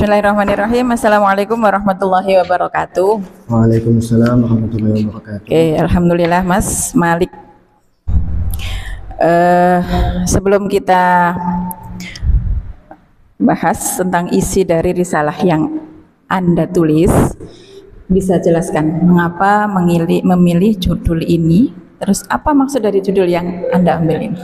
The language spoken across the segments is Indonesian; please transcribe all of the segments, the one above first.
Bismillahirrahmanirrahim. Assalamualaikum warahmatullahi wabarakatuh. Waalaikumsalam warahmatullahi wabarakatuh. Oke, alhamdulillah Mas Malik. Sebelum kita bahas tentang isi dari risalah yang Anda tulis, bisa jelaskan mengapa memilih judul ini? Terus apa maksud dari judul yang Anda ambil ini?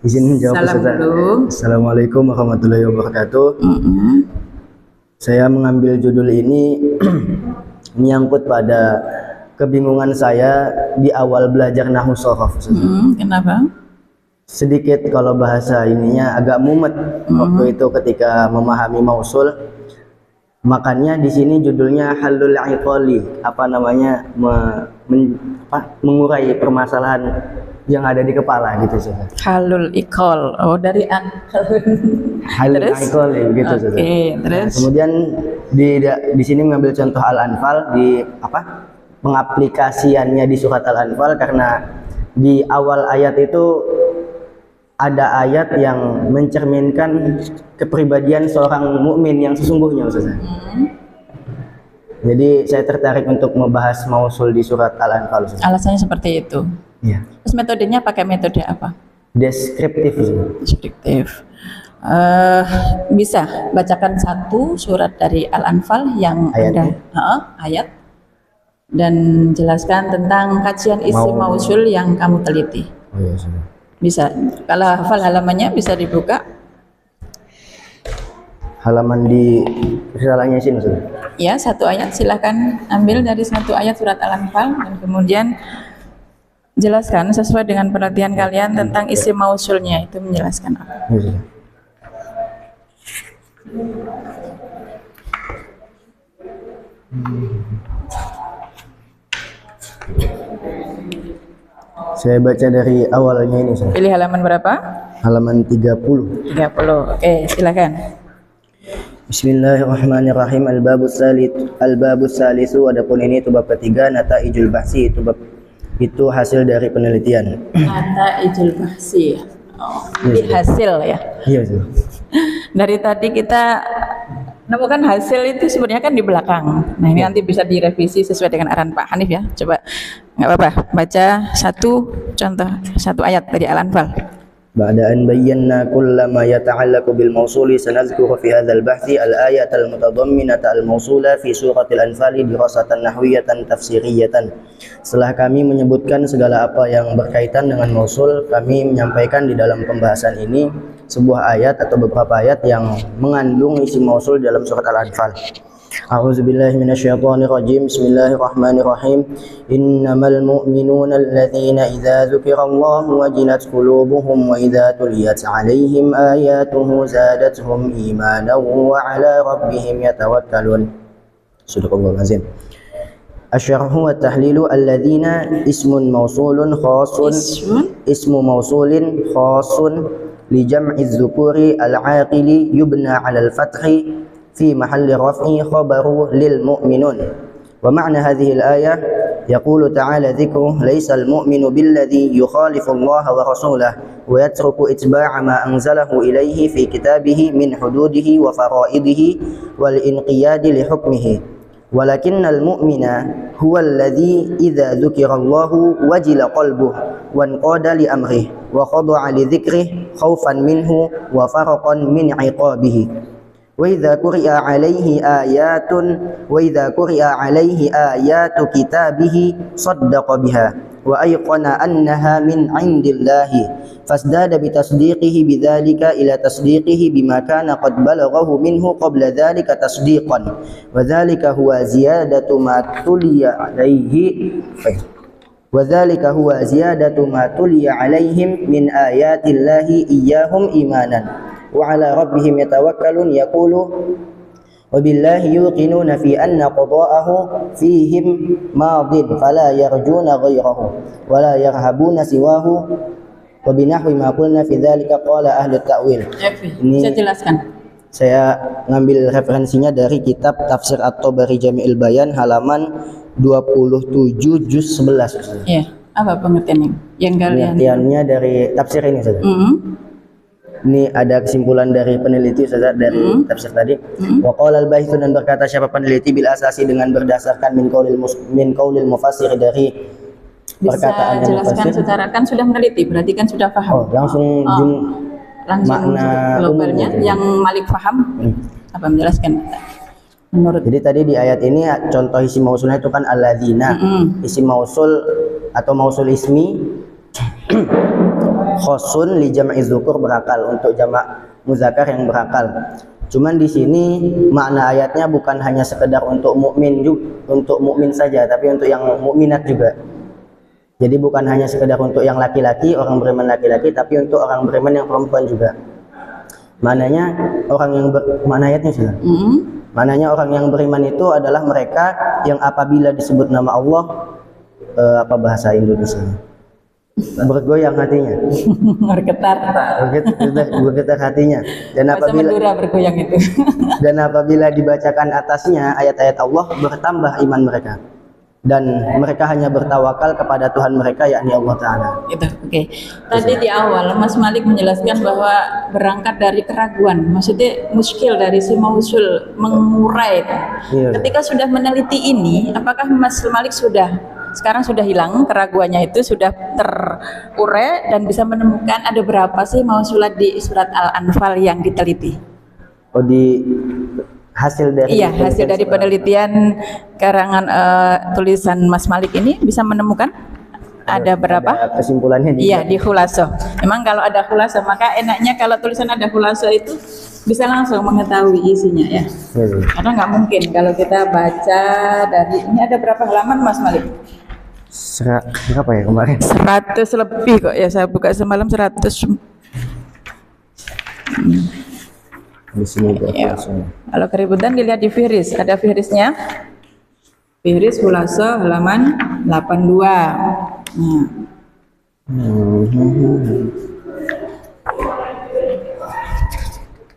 Izin menjawab. Salam dulu. Assalamualaikum warahmatullahi wabarakatuh. Saya mengambil judul ini menyangkut pada kebingungan saya di awal belajar nahwu shorof. Kenapa? Sedikit kalau bahasa ininya agak mumet waktu itu ketika memahami mausul. Makanya di sini judulnya halul iqali, mengurai permasalahan yang ada di kepala gitu saja. Halul iqal. Oh, dari halul iqali gitu saja. Terus Kemudian di sini mengambil contoh Al-Anfal di pengaplikasiannya di surat Al-Anfal, karena di awal ayat itu ada ayat yang mencerminkan kepribadian seorang mukmin yang sesungguhnya, Ustaz. Jadi saya tertarik untuk membahas mausul di surat Al-Anfal, Ustaz. alasannya seperti itu. Iya. Terus metodenya pakai metode apa? Deskriptif, Ustaz. Deskriptif. Bisa bacakan satu surat dari Al-Anfal yang Ayatnya? ada ayat, dan jelaskan tentang kajian isi mausul yang kamu teliti. Oh iya, Ustaz. Bisa. Kalau hafal halamannya bisa dibuka. Halaman di risalahnya sini, Ustaz. Ya, satu ayat silahkan ambil dari satu ayat surat Al-Anfal dan kemudian jelaskan sesuai dengan penelitian kalian tentang isi mausulnya, itu menjelaskan apa. Iya, Ustaz. Saya baca dari awalnya ini, Ustaz. Pilih halaman berapa? Halaman 30. 30. Oke, silakan. Bismillahirrahmanirrahim. Al-babus salisu, adapun ini itu bab ketiga, nataijul bahsi, itu hasil dari penelitian. Nataijul bahsi. Oh, ini hasil ya. Iya, Ustaz. Dari tadi kita menemukan hasil itu sebenarnya kan di belakang. Nah, ini nanti bisa direvisi sesuai dengan arahan Pak Hanif ya. Coba, nggak apa-apa, baca satu ayat dari Al-Anfal. Ba'da an bayyana kullama yata'allaqu bil mawsuli sanadhkuru fi hadzal bahthi al-ayat al-mutadamminata al-mawsula fi suratil Anfal dirasatan nahwiyatan tafsiriyatan. Setelah kami menyebutkan segala apa yang berkaitan dengan mausul, kami menyampaikan di dalam pembahasan ini sebuah ayat atau beberapa ayat yang mengandung isi mausul dalam surat Al-Anfal. A'udzubillahi minasyaitonirrajim. Bismillahirrahmanirrahim. Innamal mu'minuna alladzina idza dzukirallahu wajilat qulubuhum wa idza tuliyat 'alaihim ayatuhu zadatuhum imanan wa 'ala rabbihim yatawakkalun. Sadaqallahul azim. Asyarhu wa tahlilu alladzina ismun mausulun khasun ismu mausulin khasun li jam'i dzukuri al-'aqili yubna 'ala al-fathi في محل رفع خبر للمؤمنون. ومعنى هذه الآية يقول تعالى ذكره ليس المؤمن بالذي يخالف الله ورسوله ويترك إتباع ما أنزله إليه في كتابه من حدوده وفرائضه والإنقياد لحكمه، ولكن المؤمن هو الذي إذا ذكر الله وجل قلبه وانقاد لأمره وخضع لذكره خوفا منه وفرقا من عقابه. وإذا قرئ عليه آيات كتابه صدق بها وأيقن أنها من عند الله فازداد بتصديقه بذلك إلى تصديقه بما كان قد بلغه منه قبل ذلك تصديقا، وذلك هو زيادة ما تلي عليهم من آيات الله إياهم إيمانا وعلى ربهم يتوكلون. يقول وبالله يوقنون في أن قضاءه فيهم ماض فلا يرجون غيره ولا يرهبون سواه وبنحو ما قلنا في ذلك قال أهل التأويل. Ini saya jelaskan. Saya ngambil referensinya dari kitab Tafsir At-Tabari Jami'il Bayan halaman 27 juz 11. Iya, apa pengertiannya? Yang kalian Pengertiannya dari tafsir ini saja. Ini ada kesimpulan dari peneliti Ustaz dari tafsir tadi. Wa qala al-bahithu, dan berkata siapa peneliti, bil asasi dengan berdasarkan min qaulil mufassir, dari Bisa perkataan yang jelaskan mufassir. secara, kan sudah meneliti, berarti kan sudah paham. Oh, langsung Langsung makna globalnya umum. yang Malik paham. Apa menjelaskan menurut Jadi tadi di ayat ini contoh isim mausulnya itu kan alladzina. Isim mausul atau mausul ismi khosun li jam'i dzukur, berakal untuk jamak muzakkar yang berakal. Cuman di sini makna ayatnya bukan hanya sekedar untuk mukmin untuk mukmin saja, tapi untuk yang mukminat juga. Jadi bukan hanya sekedar untuk yang laki-laki, orang beriman laki-laki, tapi untuk orang beriman yang perempuan juga. Maknanya orang yang mana ayatnya sih? Maknanya orang yang beriman itu adalah mereka yang apabila disebut nama Allah, apa bahasa Indonesia? Bergoyang hatinya. bergetar. Bergetar hatinya. Dan Bahasa apabila Madura bergoyang itu. dan apabila dibacakan atasnya ayat-ayat Allah, bertambah iman mereka. Dan mereka hanya bertawakal kepada Tuhan mereka, yakni Allah Ta'ala. Gitu. Oke. Tadi di awal Mas Malik menjelaskan bahwa berangkat dari keraguan, maksudnya muskil dari si mausul, mengurai. Iya. Ketika sudah meneliti ini, apakah Mas Malik sekarang sudah hilang keraguannya, itu sudah terurai dan bisa menemukan ada berapa sih mausulat di surat Al-Anfal yang diteliti? Oh, di hasil dari Iya, hasil dari penelitian karangan tulisan Mas Malik ini bisa menemukan ada berapa? Ada kesimpulannya di Iya, di khulasoh. Memang kalau ada khulasoh, maka enaknya kalau tulisan ada khulasoh itu bisa langsung mengetahui isinya ya. Karena nggak mungkin kalau kita baca dari ini, ada berapa halaman Mas Malik? Berapa ya kemarin? 100 lebih kok ya, saya buka semalam 100. Di sini Ya. Kalau keributan dilihat di Fihris, ada Fihrisnya. Fihris khulasoh halaman 82. Nah.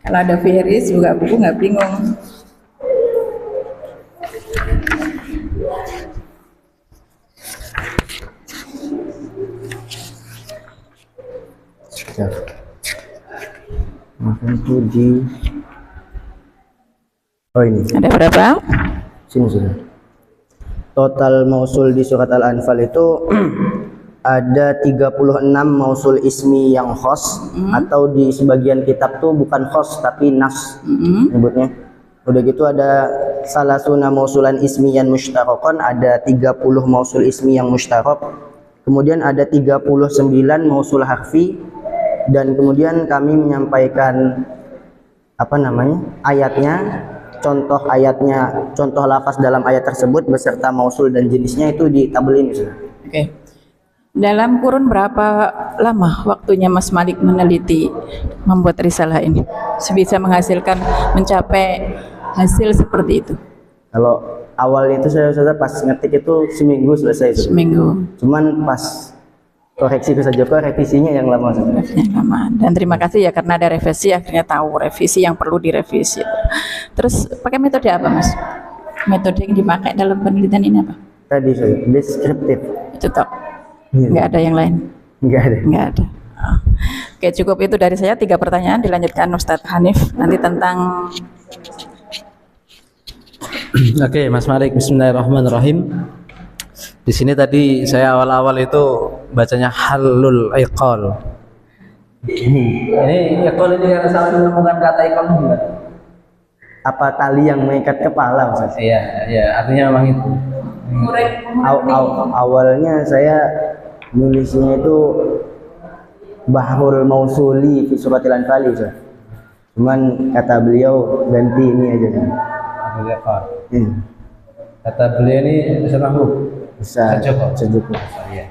Kalau ada Fihris buka buku nggak bingung. Ya. Maka itu di ini Ada berapa? sini sudah. Total mausul di surat Al-Anfal itu ada 36 mausul ismi yang khos, atau di sebagian kitab tuh bukan khos tapi nas nyebutnya. Udah gitu ada salasuna mausulan ismiyan mushtarakon, ada 30 mausul ismi yang mushtarak. Kemudian ada 39 mausul harfi, dan kemudian kami menyampaikan ayatnya, contoh lafaz dalam ayat tersebut beserta mausul dan jenisnya itu di tabel ini sudah. Oke. Dalam kurun berapa lama waktunya Mas Malik meneliti membuat risalah ini? Sebisa menghasilkan, mencapai hasil seperti itu? Kalau awal itu saya pas ngetik itu seminggu selesai itu. Seminggu. Cuman pas koreksi ke Joko, revisinya yang lama sebenarnya. Yang lama. Dan terima kasih ya karena ada revisi, akhirnya tahu revisi yang perlu direvisi. Terus pakai metode apa Mas? Metode yang dipakai dalam penelitian ini apa? Tadi saya deskriptif. Itu toh. Iya. Nggak ada yang lain? Enggak ada. Nggak ada. Oh. Oke, cukup itu dari saya. 3 pertanyaan, dilanjutkan Ustadz Hanif nanti tentang. Oke, Mas Malik, bismillahirrahmanirrahim. Di sini tadi saya awal-awal itu bacanya halul iqal. Ini iqal ini karena saya menemukan kata iqal juga. Apa tali yang mengikat kepala Mas? Iya, artinya memang itu. Awalnya saya nulisnya itu Bahrul Mausuli fi suratil Anfal, cuman kata beliau ganti ini aja kan. Halul iqal. Kata beliau ini Ustaz Mahbub. Ustaz Joko. Iya.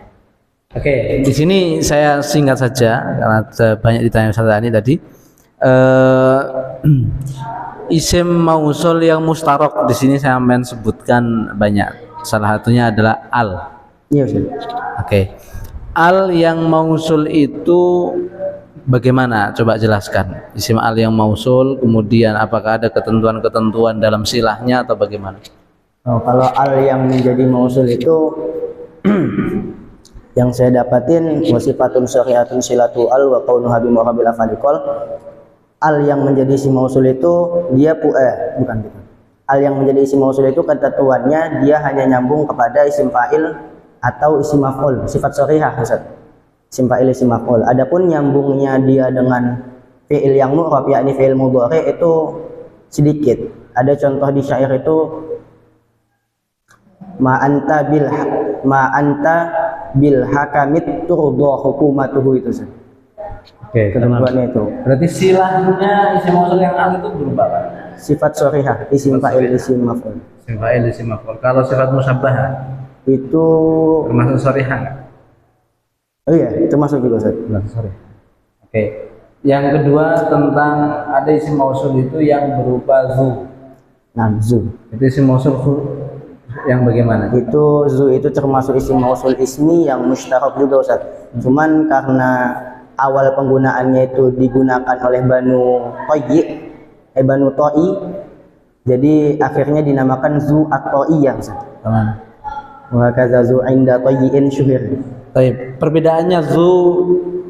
Oke, di sini saya singkat saja karena banyak ditanya Ustaz Ani tadi. Isim mausul yang mustarok di sini saya sebutkan banyak. Salah satunya adalah al. Iya Ustaz. Oke. Al yang mausul itu bagaimana? Coba jelaskan. Isim al yang mausul, kemudian apakah ada ketentuan-ketentuan dalam silahnya atau bagaimana? Oh, kalau al yang menjadi mausul itu Yang saya dapatin wasifatun syariatun silatu al wa kaunuha bi muqabil afadikol. Al yang menjadi isim mausul itu dia bukan. Al yang menjadi isim mausul itu ketentuannya dia hanya nyambung kepada isim fa'il atau isim maf'ul, sifat sharihah Ustaz. Isim fa'il isim maf'ul. Adapun nyambungnya dia dengan fi'il yang mu'rab yakni fi'il mudhari itu sedikit. Ada contoh di syair itu ma anta bil hakamit turdo hukumatuhu itu Ustaz. Oke, Ketentuannya itu. berarti silahnya isim mausul yang al itu berupa apa? Sifat sharihah, isim fa'il isim maf'ul. Isim fa'il, isim maf'ul. Kalau sifat musyabbah Itu termasuk sharihah nggak? oh iya, itu masuk juga Ustaz. Termasuk sharihah. Oke. Yang kedua tentang ada isim mausul itu yang berupa zu. Nah, zu. Itu isim mausul yang bagaimana? Itu zu itu termasuk isim mausul ismi yang mustarak juga Ustaz. Cuman karena awal penggunaannya itu digunakan oleh Banu To'i, jadi akhirnya dinamakan zu at-To'iyah Ustaz. Teman. Wa kadza zu inda To'iin syuhir. Baik, perbedaannya zu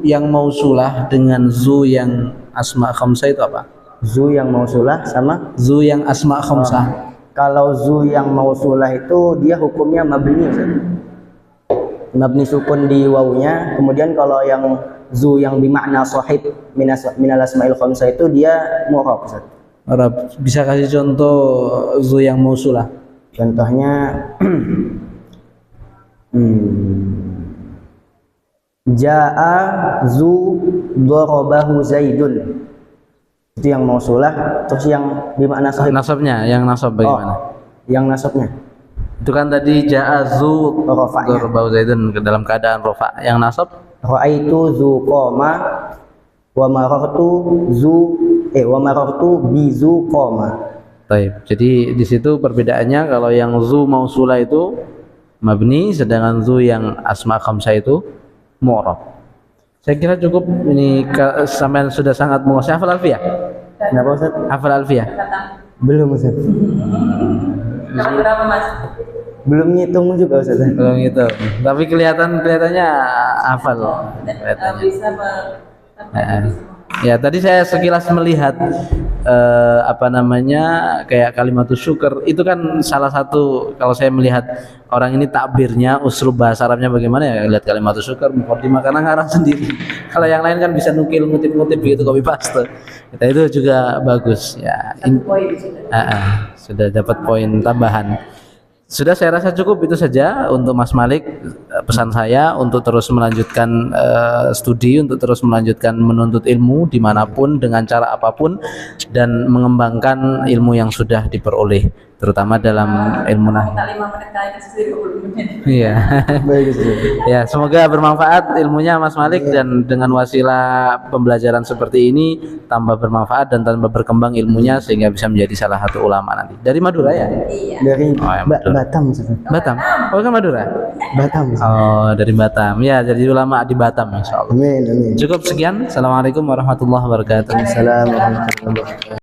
yang mausulah dengan zu yang asma khamsah itu apa? Zu yang mausulah sama Zu yang asma khamsah. kalau zu yang mausulah itu dia hukumnya mabni Ustaz. Mabni sukun di wawunya. Kemudian kalau yang zu yang bimakna sahib minal asmail khamsah itu dia mu'rab Ustaz. Arab, bisa kasih contoh zu yang mausulah? Contohnya Ja'a zu dorobahu Zaidun. Itu yang mausulah. Terus yang bimakna sahib. Nasabnya, yang nasab bagaimana? Yang nasabnya Itu kan tadi ja'azu rafa'nya. Bau Zaidun dalam keadaan rafa. Yang nasab Ra'aitu zu qoma wa marartu bi zu qoma. Taib. Jadi di situ perbedaannya kalau yang zu mausulah itu mabni, sedangkan zu yang asma khamsah itu mu'rab. Saya kira cukup ini sampai sudah sangat menguasai. Hafal alfiyah? Kenapa Ustaz? Hafal alfiyah? Belum Ustaz. Dapat berapa Mas? Belum ngitung juga Ustaz. Belum itu. Tapi kelihatannya hafal. Bisa Ya, tadi saya sekilas melihat apa namanya kayak kalimatus syukur itu kan salah satu, kalau saya melihat orang ini takbirnya uslub bahasa Arabnya bagaimana ya, lihat kalimatus syukur mukadimah karena ngarang sendiri. Kalau yang lain kan bisa nukil ngutip-ngutip begitu, copy paste. Kita itu juga bagus ya. Sudah dapat poin tambahan. Sudah, saya rasa cukup itu saja untuk Mas Malik. Pesan saya untuk terus melanjutkan studi, untuk terus melanjutkan menuntut ilmu dimanapun dengan cara apapun, dan mengembangkan ilmu yang sudah diperoleh, terutama dalam ilmu nahwu. 5 menit kali kasih 20 menit. Iya. Baik Ustaz. Ya, semoga bermanfaat ilmunya Mas Malik, dan dengan wasilah pembelajaran seperti ini tambah bermanfaat dan tambah berkembang ilmunya sehingga bisa menjadi salah satu ulama nanti. Dari Madura ya? Iya. Dari Oh, ya, betul. Batam Ustaz. Batam. Oh, kan Madura? Batam Ustaz. Oh, dari Batam. Ya, jadi ulama di Batam insyaallah. Amin amin. Cukup sekian. Assalamualaikum warahmatullahi wabarakatuh. Assalamualaikum warahmatullahi wabarakatuh.